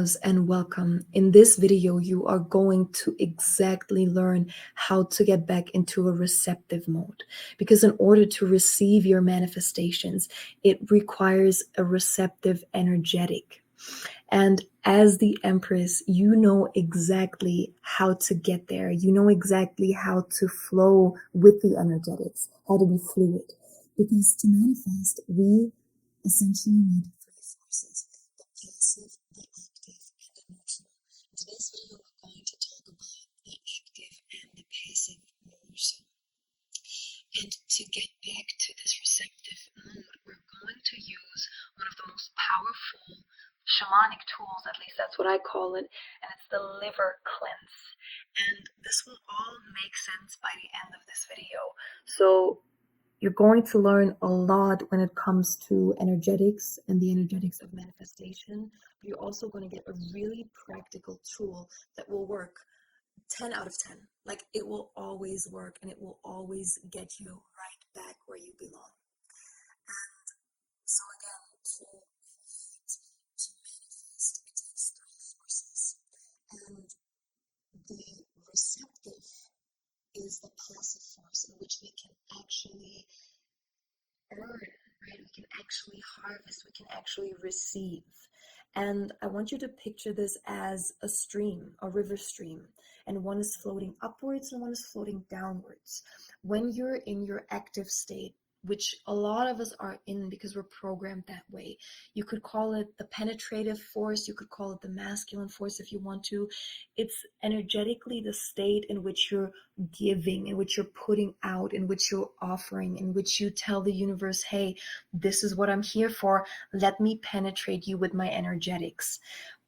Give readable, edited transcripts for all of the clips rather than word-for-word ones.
loves, and welcome. In this video, you are going to exactly learn how to get back into a receptive mode. Because in order to receive your manifestations, it requires a receptive energetic. And as the Empress, you know exactly how to get there. You know exactly how to flow with the energetics, how to be fluid. Because to manifest, we essentially need three forces: the passive, the active, and the neutral. In today's video, we're going to talk about the active and the passive more so. And to get back to this receptive mode, we're going to use one of the most powerful shamanic tools, at least that's what I call it, and it's the liver cleanse. And this will all make sense by the end of this video. So you're going to learn a lot when it comes to energetics and the energetics of manifestation. But you're also going to get a really practical tool that will work 10 out of 10. Like, it will always work and it will always get you right back where you belong. And so again, to manifest, it takes three forces. And the receptive is the passive force in which we can actually earn, right? We can actually harvest, we can actually receive. And I want you to picture this as a stream, a river stream, and one is floating upwards and one is floating downwards. When you're in your active state, which a lot of us are in because we're programmed that way, you could call it the penetrative force, you could call it the masculine force if you want to. It's energetically the state in which you're giving, in which you're putting out, in which you're offering, in which you tell the universe, hey, this is what I'm here for. Let me penetrate you with my energetics.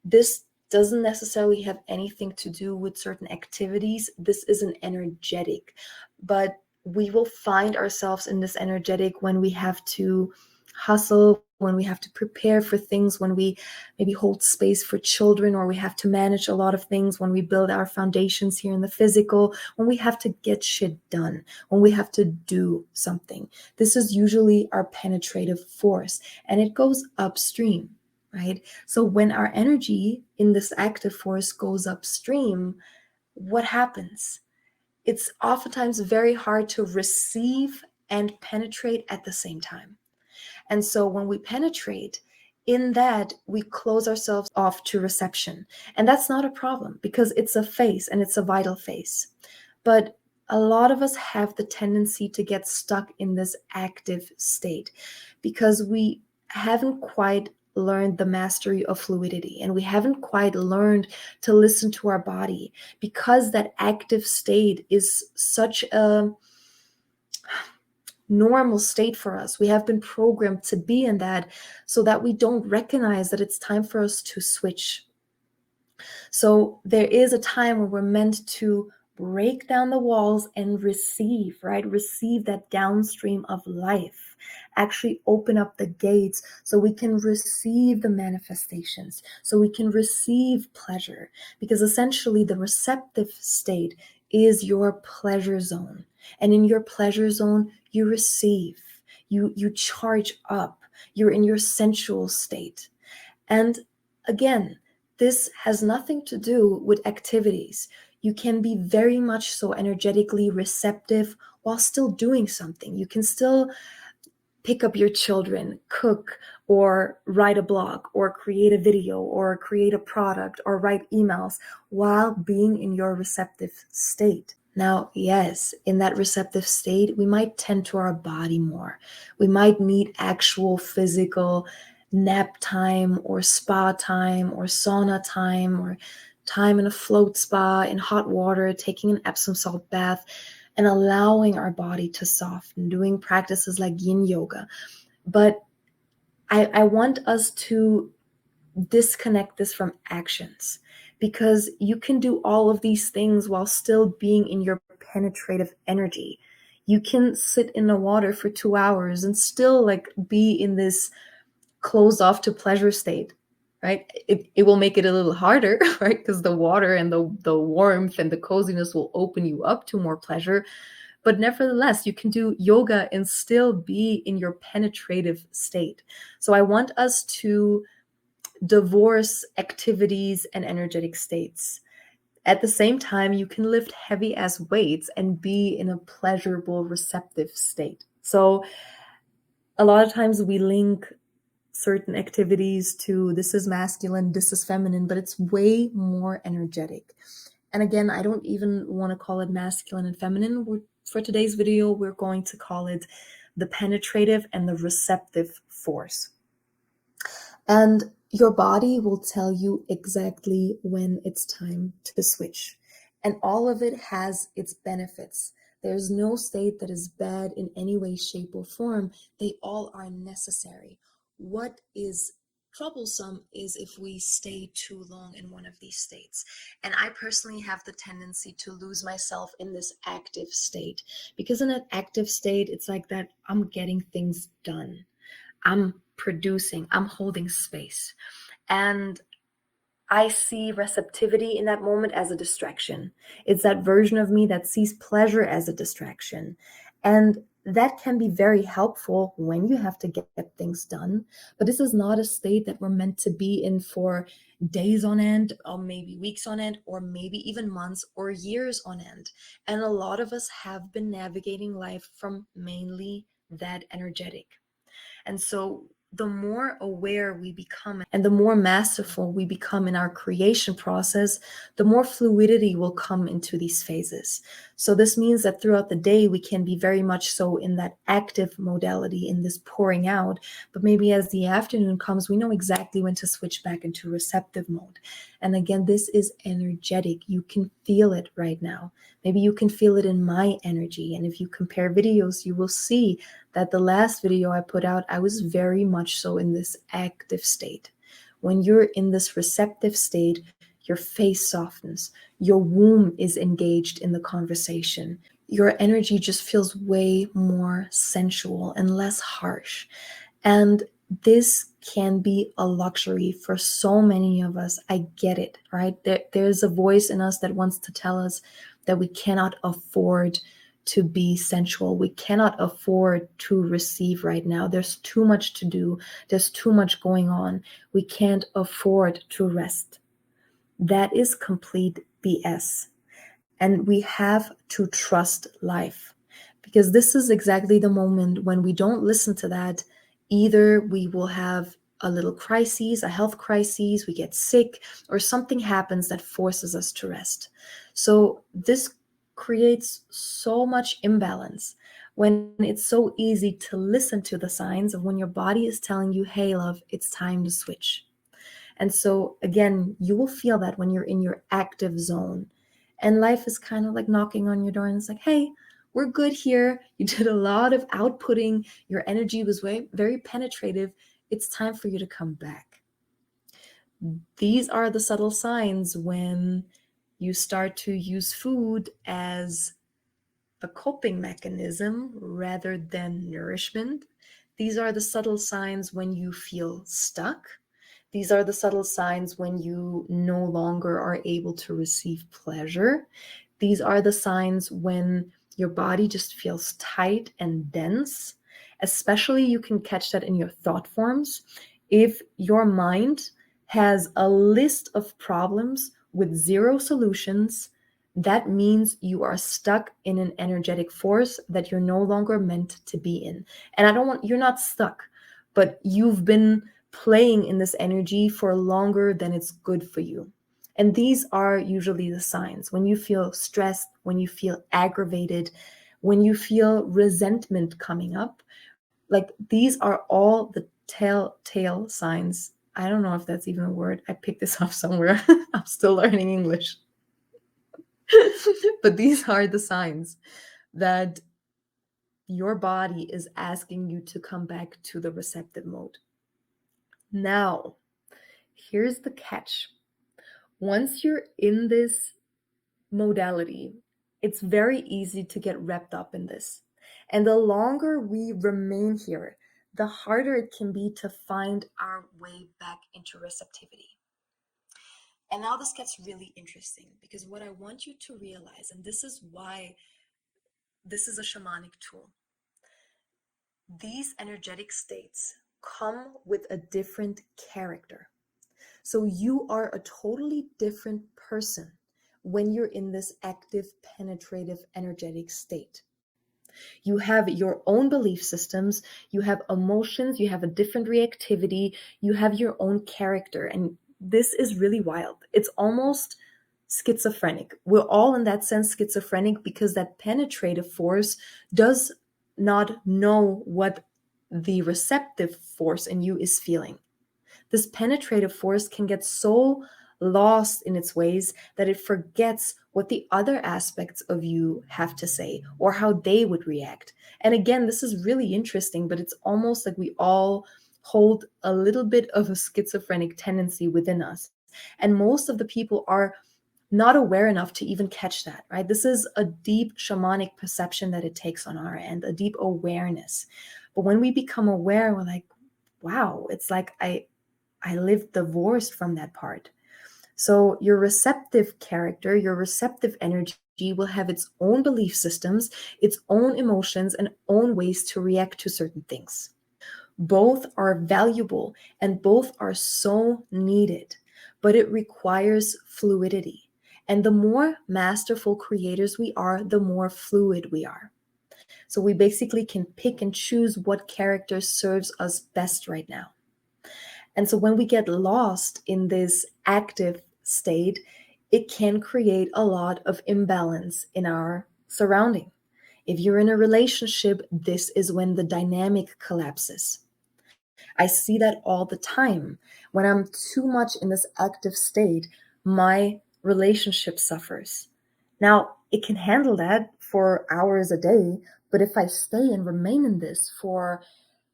This doesn't necessarily have anything to do with certain activities. This is an energetic, but we will find ourselves in this energetic when we have to hustle, when we have to prepare for things, when we maybe hold space for children, or we have to manage a lot of things, when we build our foundations here in the physical, when we have to get shit done, when we have to do something. This is usually our penetrative force, and it goes upstream, right? So when our energy in this active force goes upstream, what happens? It's oftentimes very hard to receive and penetrate at the same time. And so when we penetrate, in that, we close ourselves off to reception. And that's not a problem because it's a phase and it's a vital phase. But a lot of us have the tendency to get stuck in this active state because we haven't quite learned the mastery of fluidity, and we haven't quite learned to listen to our body, because that active state is such a normal state for us. We have been programmed to be in that, so that we don't recognize that it's time for us to switch. So there is a time where we're meant to break down the walls and receive, right? Receive that downstream of life. Actually open up the gates so we can receive the manifestations, so we can receive pleasure. Because essentially the receptive state is your pleasure zone. And in your pleasure zone, you receive, you charge up, you're in your sensual state. And again, this has nothing to do with activities. You can be very much so energetically receptive while still doing something. You can still pick up your children, cook, or write a blog, or create a video, or create a product, or write emails while being in your receptive state. Now, yes, in that receptive state, we might tend to our body more. We might need actual physical nap time, or spa time, or sauna time, or time in a float spa, in hot water, taking an Epsom salt bath, and allowing our body to soften, doing practices like yin yoga. But I want us to disconnect this from actions, because you can do all of these things while still being in your penetrative energy. You can sit in the water for 2 hours and still be in this closed off to pleasure state, right? It will make it a little harder, right? Because the water and the warmth and the coziness will open you up to more pleasure. But nevertheless, you can do yoga and still be in your penetrative state. So I want us to divorce activities and energetic states. At the same time, you can lift heavy as weights and be in a pleasurable, receptive state. So, a lot of times we link certain activities to this is masculine, this is feminine, but it's way more energetic. And again, I don't even want to call it masculine and feminine. For today's video, we're going to call it the penetrative and the receptive force. And your body will tell you exactly when it's time to switch. And all of it has its benefits. There's no state that is bad in any way, shape, or form. They all are necessary. What is troublesome is if we stay too long in one of these states. And I personally have the tendency to lose myself in this active state, because in that active state, it's like that I'm getting things done. I'm producing, I'm holding space. And I see receptivity in that moment as a distraction. It's that version of me that sees pleasure as a distraction. And that can be very helpful when you have to get things done. But this is not a state that we're meant to be in for days on end, or maybe weeks on end, or maybe even months or years on end. And a lot of us have been navigating life from mainly that energetic. And so the more aware we become and the more masterful we become in our creation process, the more fluidity will come into these phases. So this means that throughout the day, we can be very much so in that active modality, in this pouring out. But maybe as the afternoon comes, we know exactly when to switch back into receptive mode. And again, this is energetic. You can feel it right now. Maybe you can feel it in my energy. And if you compare videos, you will see that the last video I put out, I was very much so in this active state. When you're in this receptive state, your face softens, your womb is engaged in the conversation. Your energy just feels way more sensual and less harsh. And this can be a luxury for so many of us. I get it, right? There's a voice in us that wants to tell us that we cannot afford to be sensual. We cannot afford to receive right now. There's too much to do. There's too much going on. We can't afford to rest. That is complete BS. And we have to trust life, because this is exactly the moment when we don't listen to that. Either we will have a little crisis, a health crisis, we get sick, or something happens that forces us to rest. So this creates so much imbalance when it's so easy to listen to the signs of when your body is telling you, hey, love, it's time to switch. And so, again, you will feel that when you're in your active zone. And life is kind of like knocking on your door and it's like, hey, we're good here. You did a lot of outputting. Your energy was very penetrative. It's time for you to come back. These are the subtle signs when you start to use food as a coping mechanism rather than nourishment. These are the subtle signs when you feel stuck. These are the subtle signs when you no longer are able to receive pleasure. These are the signs when your body just feels tight and dense. Especially, you can catch that in your thought forms. If your mind has a list of problems with zero solutions, that means you are stuck in an energetic force that you're no longer meant to be in. And you're not stuck, but you've been playing in this energy for longer than it's good for you. And these are usually the signs when you feel stressed, when you feel aggravated, when you feel resentment coming up. Like, these are all the telltale signs. I don't know if that's even a word. I picked this up somewhere. I'm still learning English. But these are the signs that your body is asking you to come back to the receptive mode. Now, here's the catch. Once you're in this modality, it's very easy to get wrapped up in this. And the longer we remain here, the harder it can be to find our way back into receptivity. And now this gets really interesting, because what I want you to realize, and this is why this is a shamanic tool, these energetic states come with a different character. So you are a totally different person when you're in this active, penetrative, energetic state. You have your own belief systems, you have emotions, you have a different reactivity, you have your own character. And this is really wild. It's almost schizophrenic. We're all in that sense schizophrenic because that penetrative force does not know what the receptive force in you is feeling. This penetrative force can get so lost in its ways that it forgets what the other aspects of you have to say or how they would react. And again, this is really interesting, but it's almost like we all hold a little bit of a schizophrenic tendency within us. And most of the people are not aware enough to even catch that, right? This is a deep shamanic perception that it takes on our end, a deep awareness. But when we become aware, we're like, wow, it's like I live divorced from that part. So your receptive character, your receptive energy will have its own belief systems, its own emotions, and own ways to react to certain things. Both are valuable and both are so needed, but it requires fluidity. And the more masterful creators we are, the more fluid we are. So we basically can pick and choose what character serves us best right now. And so when we get lost in this active state, it can create a lot of imbalance in our surrounding. If you're in a relationship, this is when the dynamic collapses. I see that all the time. When I'm too much in this active state, my relationship suffers. Now, it can handle that for hours a day, but if I stay and remain in this for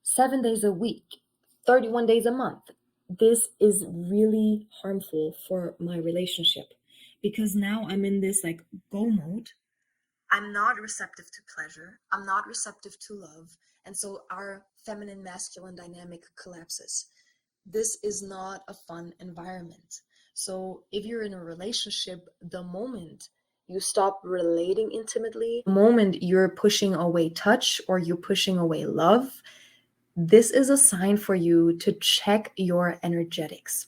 7 days a week, 31 days a month, this is really harmful for my relationship because now I'm in this like go mode. I'm not receptive to pleasure. I'm not receptive to love. And so our feminine masculine dynamic collapses. This is not a fun environment. So if you're in a relationship, the moment you stop relating intimately, the moment you're pushing away touch or you're pushing away love, this is a sign for you to check your energetics.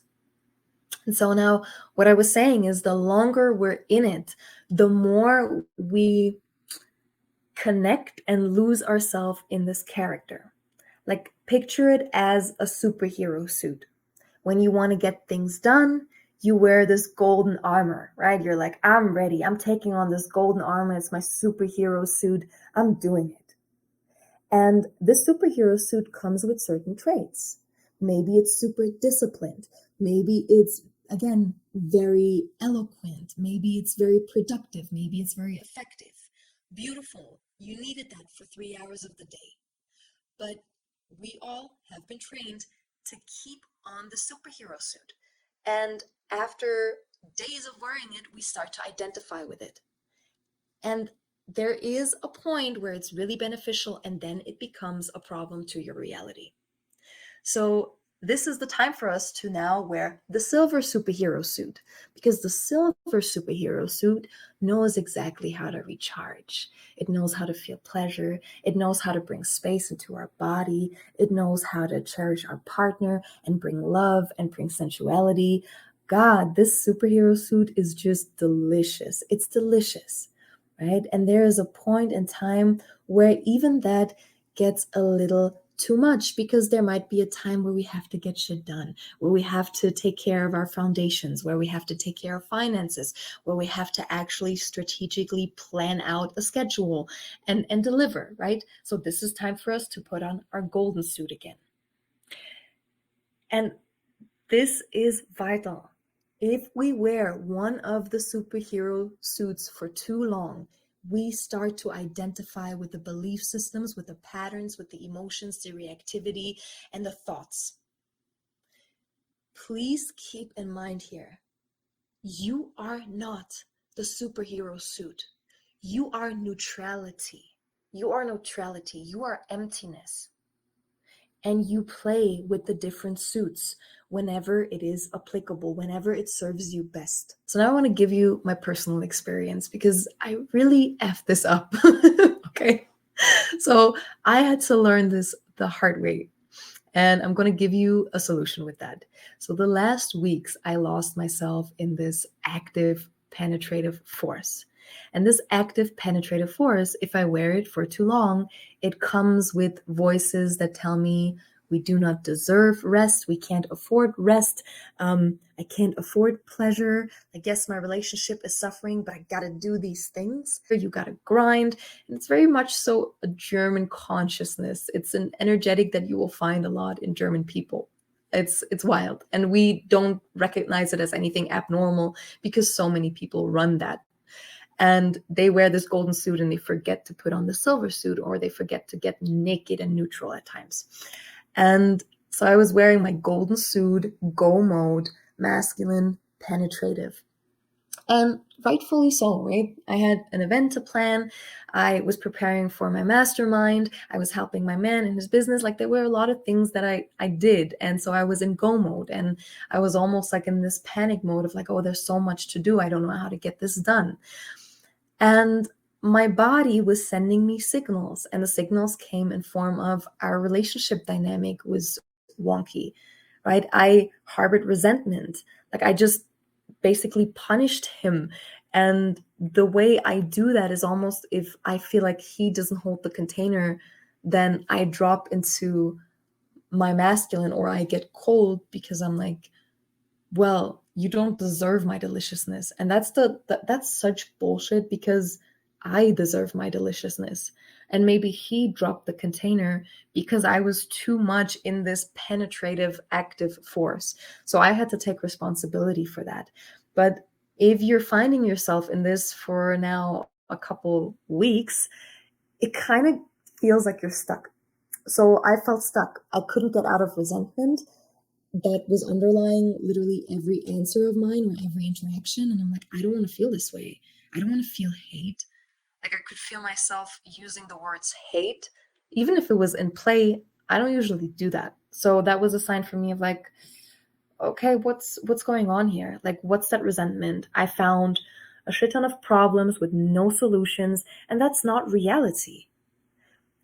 And so now what I was saying is the longer we're in it, the more we connect and lose ourselves in this character. Like picture it as a superhero suit. When you want to get things done, you wear this golden armor, right? You're like, I'm ready. I'm taking on this golden armor. It's my superhero suit. I'm doing it. And this superhero suit comes with certain traits. Maybe it's super disciplined. Maybe it's, again, very eloquent. Maybe it's very productive. Maybe it's very effective. Beautiful. You needed that for 3 hours of the day. But we all have been trained to keep on the superhero suit. And after days of wearing it, we start to identify with it. And there is a point where it's really beneficial, and then it becomes a problem to your reality. So this is the time for us to now wear the silver superhero suit, because the silver superhero suit knows exactly how to recharge. It knows how to feel pleasure. It knows how to bring space into our body. It knows how to cherish our partner and bring love and bring sensuality. God, this superhero suit is just delicious. It's delicious, right? And there is a point in time where even that gets a little too much, because there might be a time where we have to get shit done, where we have to take care of our foundations, where we have to take care of finances, where we have to actually strategically plan out a schedule and deliver, right? So this is time for us to put on our golden suit again. And this is vital. If we wear one of the superhero suits for too long, we start to identify with the belief systems, with the patterns, with the emotions, the reactivity, and the thoughts. Please keep in mind here, you are not the superhero suit. You are neutrality. You are neutrality. You are emptiness. And you play with the different suits whenever it is applicable, whenever it serves you best. So now I want to give you my personal experience because I really effed this up. Okay. So I had to learn this the hard way. And I'm going to give you a solution with that. So the last weeks, I lost myself in this active penetrative force. And this active penetrative force, if I wear it for too long, it comes with voices that tell me we do not deserve rest. We can't afford rest. I can't afford pleasure. I guess my relationship is suffering, but I got to do these things. You got to grind. And it's very much so a German consciousness. It's an energetic that you will find a lot in German people. It's wild. And we don't recognize it as anything abnormal because so many people run that. And they wear this golden suit and they forget to put on the silver suit, or they forget to get naked and neutral at times. And so I was wearing my golden suit, go mode, masculine, penetrative. And rightfully so, right? I had an event to plan. I was preparing for my mastermind. I was helping my man in his business. Like, there were a lot of things that I did. And so I was in go mode, and I was almost like in this panic mode of like, oh, there's so much to do. I don't know how to get this done. And my body was sending me signals, and the signals came in form of our relationship dynamic was wonky, right? I harbored resentment. Like, I just basically punished him. And the way I do that is almost, if I feel like he doesn't hold the container, then I drop into my masculine, or I get cold because I'm like, well, you don't deserve my deliciousness. And that's such bullshit, because I deserve my deliciousness. And maybe he dropped the container because I was too much in this penetrative active force. So I had to take responsibility for that. But if you're finding yourself in this for now a couple weeks, it kind of feels like you're stuck. So I felt stuck. I couldn't get out of resentment that was underlying literally every answer of mine or every interaction. And I'm like, I don't want to feel this way. I don't want to feel hate. Like, I could feel myself using the words hate, even if it was in play. I don't usually do that. So that was a sign for me of like, okay, what's going on here? Like, what's that resentment? I found a shit ton of problems with no solutions, and that's not reality.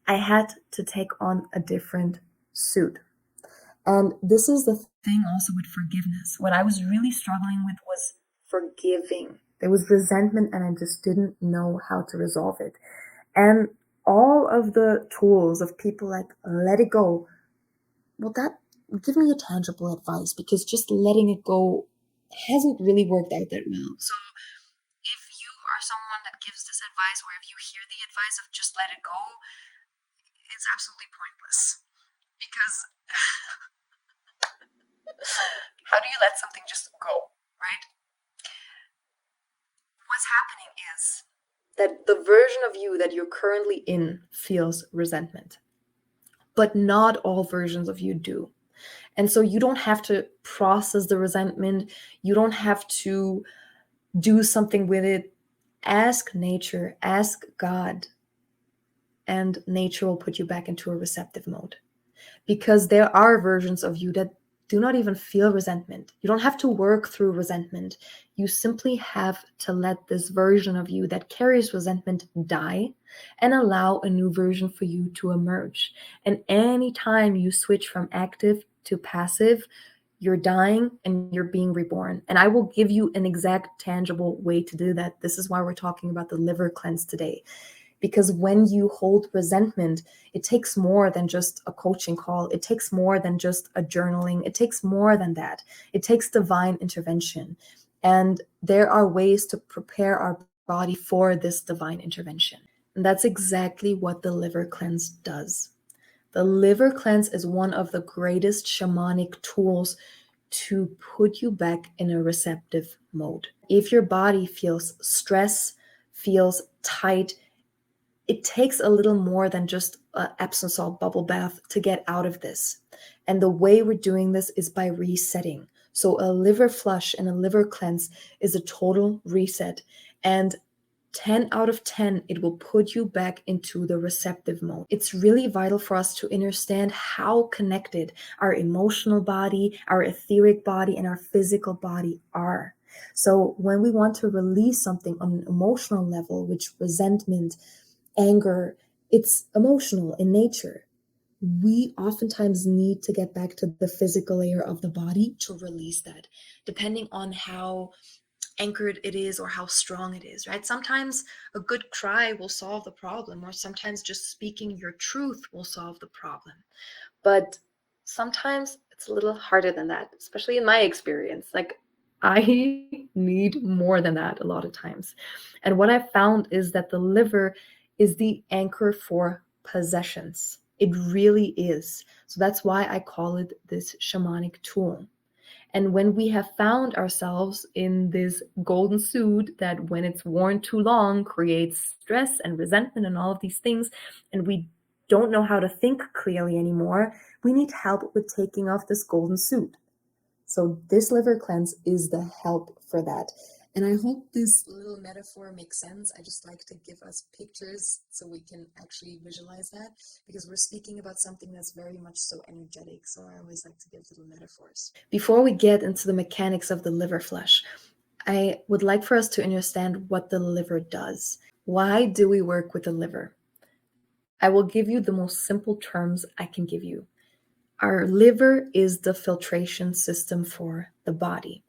I had to take on a different suit. And this is the thing also with forgiveness. What I was really struggling with was forgiving. There was resentment, and I just didn't know how to resolve it. And all of the tools of people like let it go, well, that give me a tangible advice, because just letting it go hasn't really worked out that well. So if you are someone that gives this advice, or if you hear the advice of just let it go, it's absolutely pointless. Because how do you let something just go, right? What's happening is that the version of you that you're currently in feels resentment, but not all versions of you do. And so you don't have to process the resentment. You don't have to do something with it. Ask nature, ask God, and nature will put you back into a receptive mode. Because there are versions of you that do not even feel resentment. You don't have to work through resentment. You simply have to let this version of you that carries resentment die and allow a new version for you to emerge. And anytime you switch from active to passive, you're dying and you're being reborn. And I will give you an exact, tangible way to do that. This is why we're talking about the liver cleanse today. Because when you hold resentment, it takes more than just a coaching call. It takes more than just a journaling. It takes more than that. It takes divine intervention. And there are ways to prepare our body for this divine intervention. And that's exactly what the liver cleanse does. The liver cleanse is one of the greatest shamanic tools to put you back in a receptive mode. If your body feels stress, feels tight, it takes a little more than just an Epsom salt bubble bath to get out of this. And the way we're doing this is by resetting. So a liver flush and a liver cleanse is a total reset. And 10 out of 10, it will put you back into the receptive mode. It's really vital for us to understand how connected our emotional body, our etheric body, and our physical body are. So when we want to release something on an emotional level, which resentment, anger, it's emotional in nature. we oftentimes need to get back to the physical layer of the body to release that, depending on how anchored it is or how strong it is, right? Sometimes a good cry will solve the problem, or sometimes just speaking your truth will solve the problem. But sometimes it's a little harder than that, especially in my experience. Like, I need more than that a lot of times. And what I've found is that the liver is the anchor for possessions. It really is. So that's why I call it this shamanic tool. And when we have found ourselves in this golden suit that, when it's worn too long, creates stress and resentment and all of these things, and we don't know how to think clearly anymore, we need help with taking off this golden suit. So this liver cleanse is the help for that. And I hope this little metaphor makes sense. I just like to give us pictures so we can actually visualize that, because we're speaking about something that's very much so energetic. So I always like to give little metaphors. Before we get into the mechanics of the liver flush, I would like for us to understand what the liver does. Why do we work with the liver? I will give you the most simple terms I can give you. Our liver is the filtration system for the body.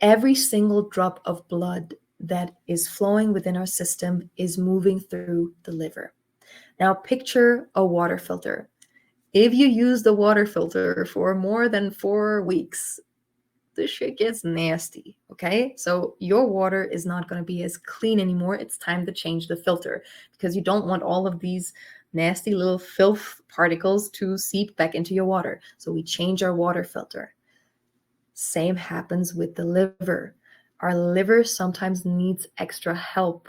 Every single drop of blood that is flowing within our system is moving through the liver. Now, picture a water filter. If you use the water filter for more than 4 weeks, this shit gets nasty, okay? So your water is not going to be as clean anymore. It's time to change the filter, because you don't want all of these nasty little filth particles to seep back into your water. So we change our water filter. Same happens with the liver. Our liver sometimes needs extra help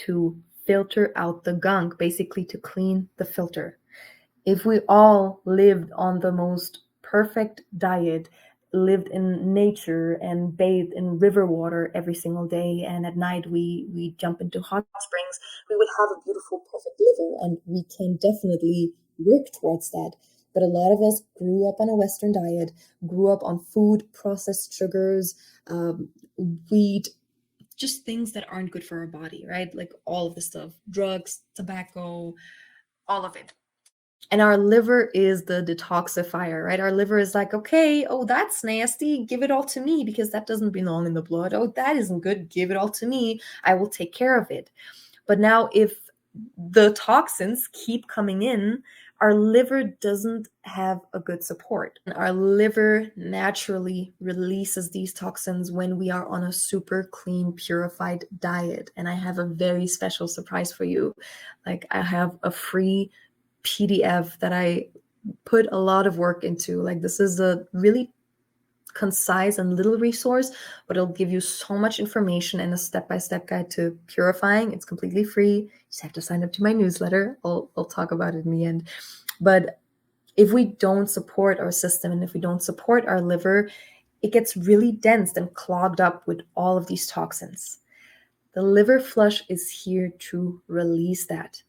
to filter out the gunk, basically to clean the filter. If we all lived on the most perfect diet, lived in nature and bathed in river water every single day, and at night we jump into hot springs, we would have a beautiful, perfect liver, and we can definitely work towards that. But a lot of us grew up on a Western diet, grew up on food, processed sugars, wheat, just things that aren't good for our body, right? Like all of the stuff, drugs, tobacco, all of it. And our liver is the detoxifier, right? Our liver is like, okay, oh, that's nasty. Give it all to me, because that doesn't belong in the blood. Oh, that isn't good. Give it all to me. I will take care of it. But now, if the toxins keep coming in, our liver doesn't have a good support. Our liver naturally releases these toxins when we are on a super clean, purified diet. And I have a very special surprise for you. Like, I have a free PDF that I put a lot of work into. Like, this is a really concise and little resource, but it'll give you so much information and a step-by-step guide to purifying. It's completely free. You just have to sign up to my newsletter. I'll talk about it in the end. But if we don't support our system, and if we don't support our liver, it gets really dense and clogged up with all of these toxins. The liver flush is here to release that.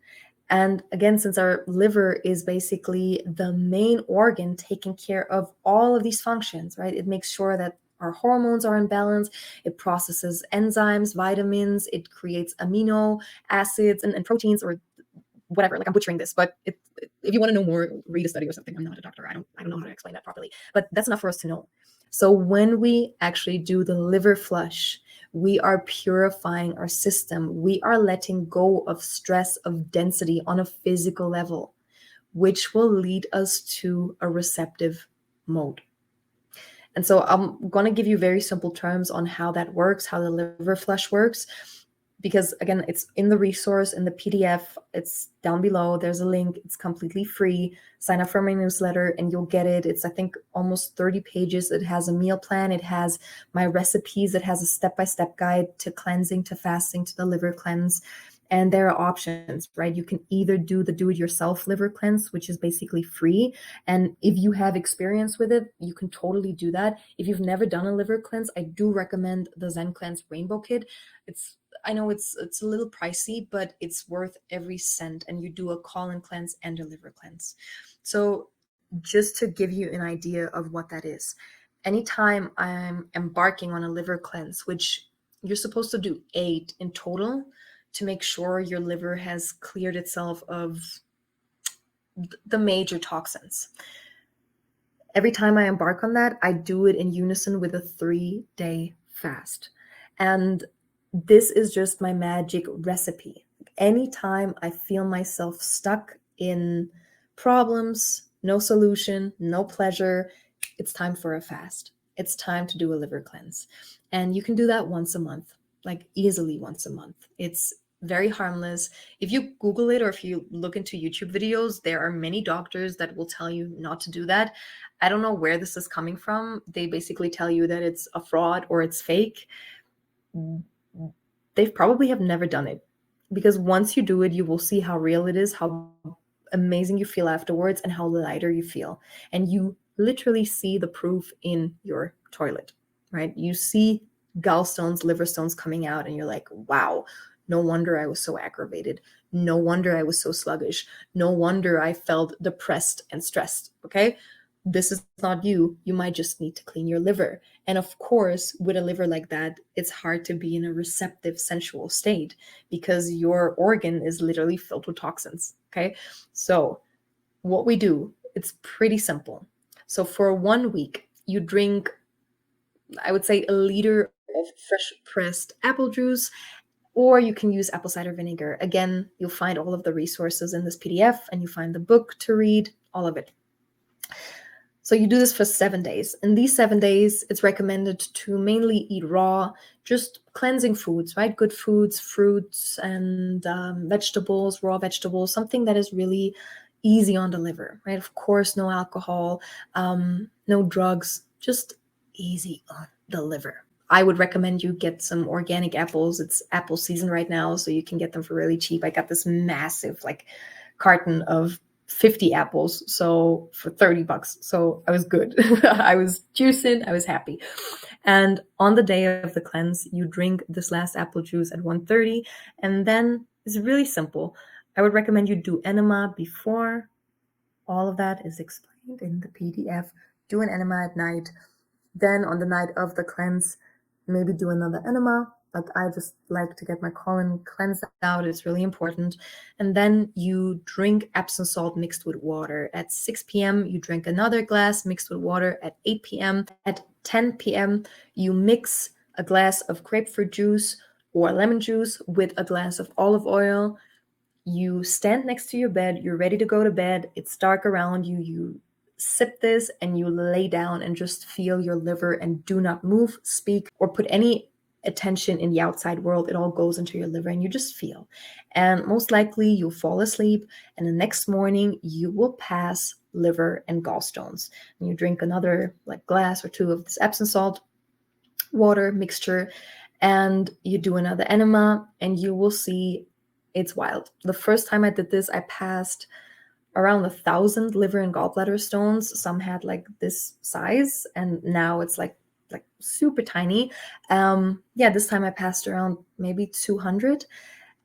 And again, since our liver is basically the main organ taking care of all of these functions, right? It makes sure that our hormones are in balance. It processes enzymes, vitamins. It creates amino acids and proteins, or whatever. Like, I'm butchering this, but if you want to know more, read a study or something. I'm not a doctor. I don't know how to explain that properly, but that's enough for us to know. So when we actually do the liver flush, we are purifying our system. We are letting go of stress, of density on a physical level, which will lead us to a receptive mode. And so I'm going to give you very simple terms on how that works, how the liver flush works, because again, it's in the resource, in the PDF. It's down below. There's a link. It's completely free. Sign up for my newsletter and you'll get it. It's, I think, almost 30 pages. It has a meal plan. It has my recipes. It has a step-by-step guide to cleansing, to fasting, to the liver cleanse. And there are options, right? You can either do the do-it-yourself liver cleanse, which is basically free. And if you have experience with it, you can totally do that. If you've never done a liver cleanse, I do recommend the Zen Cleanse Rainbow Kit. I know it's a little pricey, but it's worth every cent. And you do a colon cleanse and a liver cleanse. So just to give you an idea of what that is, anytime I'm embarking on a liver cleanse, which you're supposed to do 8 in total, to make sure your liver has cleared itself of the major toxins. Every time I embark on that, I do it in unison with a 3-day fast. And this is just my magic recipe. Anytime I feel myself stuck in problems, no solution, no pleasure, it's time for a fast. It's time to do a liver cleanse. And you can do that once a month, like easily once a month. It's very harmless. If you Google it or if you look into YouTube videos, there are many doctors that will tell you not to do that. I don't know where this is coming from. They basically tell you that it's a fraud or it's fake. They probably have never done it, because once you do it, you will see how real it is, how amazing you feel afterwards, and how lighter you feel. And you literally see the proof in your toilet, right? You see gallstones, liver stones coming out, and you're like, wow, no wonder I was so aggravated. No wonder I was so sluggish. No wonder I felt depressed and stressed. Okay. This is not you. You might just need to clean your liver. And of course, with a liver like that, it's hard to be in a receptive, sensual state because your organ is literally filled with toxins. Okay. So, what we do, it's pretty simple. So, for 1 week, you drink, I would say, a liter of fresh pressed apple juice, or you can use apple cider vinegar. Again, you'll find all of the resources in this PDF, and you find the book to read, all of it. So you do this for 7 days. In these 7 days, it's recommended to mainly eat raw, just cleansing foods, right? Good foods, fruits, and vegetables, raw vegetables, something that is really easy on the liver, right? Of course, no alcohol, no drugs, just easy on the liver. I would recommend you get some organic apples. It's apple season right now, so you can get them for really cheap. I got this massive carton of 50 apples, so for $30. So I was good. I was juicing, I was happy. And on the day of the cleanse, you drink this last apple juice at 1:30, and then it's really simple. I would recommend you do enema before. All of that is explained in the PDF. Do an enema at night. Then on the night of the cleanse, maybe do another enema. Like, I just like to get my colon cleansed out. It's really important. And then you drink Epsom salt mixed with water. At 6 p.m., you drink another glass mixed with water. At 8 p.m., at 10 p.m., you mix a glass of grapefruit juice or lemon juice with a glass of olive oil. You stand next to your bed. You're ready to go to bed. It's dark around you. You sip this and you lay down and just feel your liver, and do not move, speak, or put any attention in the outside world. It all goes into your liver and you just feel. And most likely you'll fall asleep, and the next morning you will pass liver and gallstones. And you drink another glass or two of this Epsom salt water mixture, and you do another enema, and you will see it's wild. The first time I did this, I passed around 1,000 liver and gallbladder stones. Some had this size, and now it's like super tiny. This time I passed around maybe 200,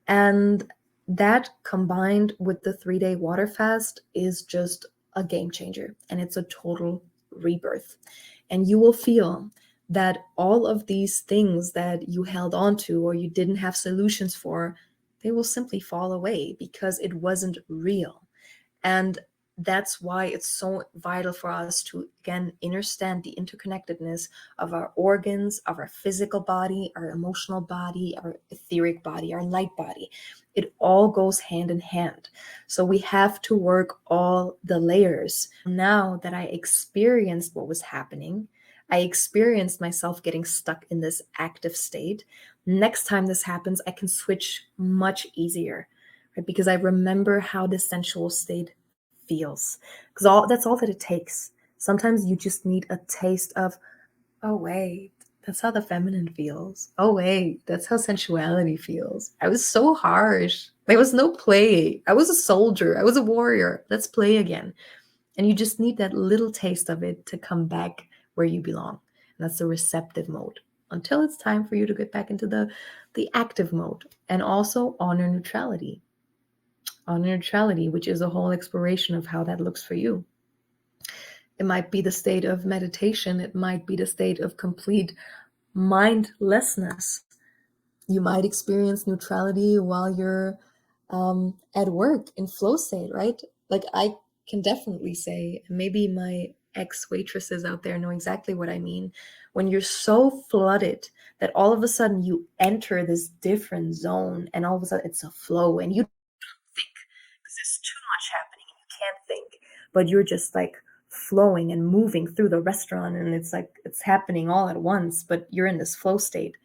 and that combined with the 3-day water fast is just a game changer, and it's a total rebirth. And you will feel that all of these things that you held on to or you didn't have solutions for, they will simply fall away because it wasn't real. And that's why it's so vital for us to, again, understand the interconnectedness of our organs, of our physical body, our emotional body, our etheric body, our light body. It all goes hand in hand. So we have to work all the layers. Now that I experienced what was happening, I experienced myself getting stuck in this active state. Next time this happens, I can switch much easier, right? Because I remember how the sensual state feels. Because that's all that it takes. Sometimes you just need a taste of, oh wait, that's how the feminine feels. Oh wait, that's how sensuality feels. I was so harsh. There was no play. I was a soldier. I was a warrior. Let's play again. And you just need that little taste of it to come back where you belong. And that's the receptive mode, until it's time for you to get back into the active mode. And also honor neutrality. Honor neutrality, which is a whole exploration of how that looks for you. It might be the state of meditation. It might be the state of complete mindlessness. You might experience neutrality while you're at work in flow state, right? can definitely say, maybe my ex-waitresses out there know exactly what I mean. When you're so flooded that all of a sudden you enter this different zone and all of a sudden it's a flow and you don't think because there's too much happening and you can't think, but you're just like flowing and moving through the restaurant and it's like it's happening all at once, but you're in this flow state.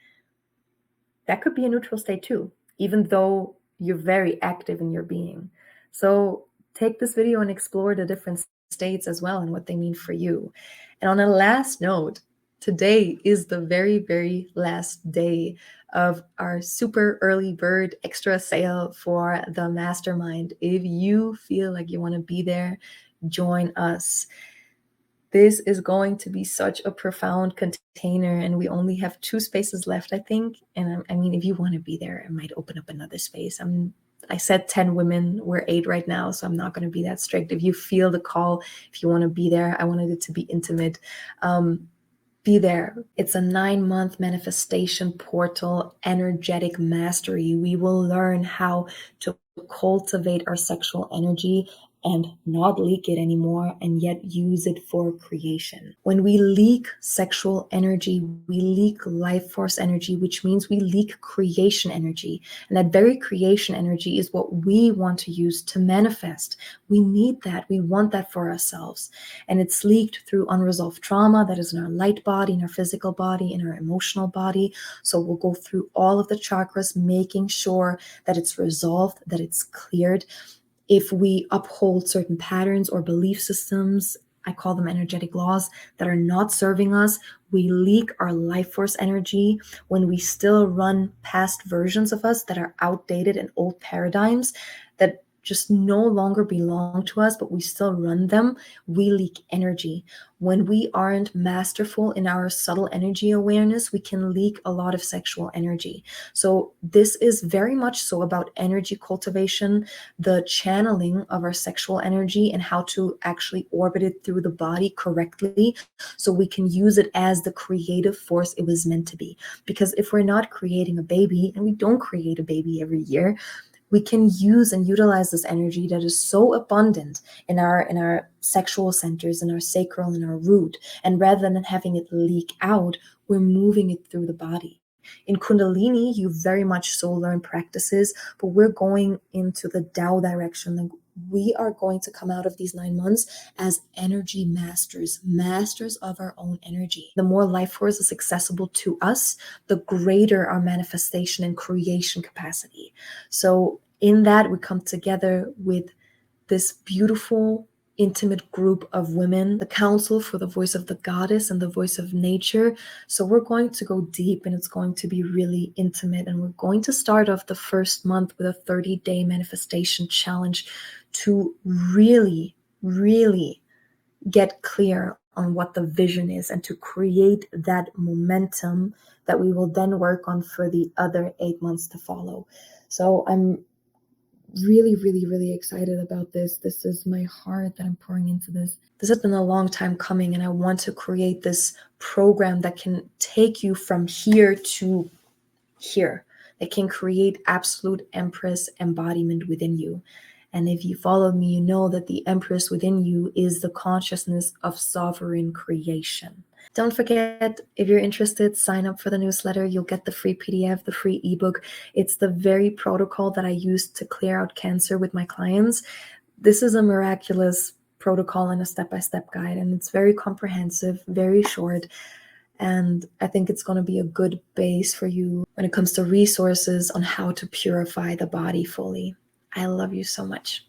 That could be a neutral state too, even though you're very active in your being. So take this video and explore the different states as well and what they mean for you. And on a last note, today is the very, very last day of our super early bird extra sale for the mastermind. If you feel like you want to be there, join us. This is going to be such a profound container, and we only have 2 spaces left, I think. And I mean, if you want to be there, I might open up another space. I said 10 women, we're 8 right now, so I'm not going to be that strict. If you feel the call, if you want to be there, I wanted it to be intimate. Be there. It's a 9-month manifestation portal, energetic mastery. We will learn how to cultivate our sexual energy and not leak it anymore, and yet use it for creation. When we leak sexual energy, we leak life force energy, which means we leak creation energy. And that very creation energy is what we want to use to manifest. We need that. We want that for ourselves. And it's leaked through unresolved trauma that is in our light body, in our physical body, in our emotional body. So we'll go through all of the chakras, making sure that it's resolved, that it's cleared. If we uphold certain patterns or belief systems, I call them energetic laws, that are not serving us, we leak our life force energy. When we still run past versions of us that are outdated and old paradigms that just no longer belong to us, but we still run them, we leak energy. When we aren't masterful in our subtle energy awareness, we can leak a lot of sexual energy. So this is very much so about energy cultivation, the channeling of our sexual energy and how to actually orbit it through the body correctly so we can use it as the creative force it was meant to be. Because if we're not creating a baby, and we don't create a baby every year, we can use and utilize this energy that is so abundant in our sexual centers, in our sacral, in our root. And rather than having it leak out, we're moving it through the body. In Kundalini, you very much so learn practices, but we're going into the Tao direction. Like, we are going to come out of these 9 months as energy masters, masters of our own energy. The more life force is accessible to us, the greater our manifestation and creation capacity. So in that, we come together with this beautiful, intimate group of women, the council for the voice of the goddess and the voice of nature. So we're going to go deep and it's going to be really intimate. And we're going to start off the first month with a 30-day manifestation challenge to really, really get clear on what the vision is and to create that momentum that we will then work on for the other 8 months to follow. So I'm really, really, really excited about this. This is my heart that I'm pouring into this. This has been a long time coming, and I want to create this program that can take you from here to here. That can create absolute Empress embodiment within you. And if you follow me, you know that the Empress within you is the consciousness of sovereign creation. Don't forget, if you're interested, sign up for the newsletter. You'll get the free PDF, the free ebook. It's the very protocol that I use to clear out cancer with my clients. This is a miraculous protocol and a step-by-step guide, and it's very comprehensive, very short. And I think it's going to be a good base for you when it comes to resources on how to purify the body fully. I love you so much.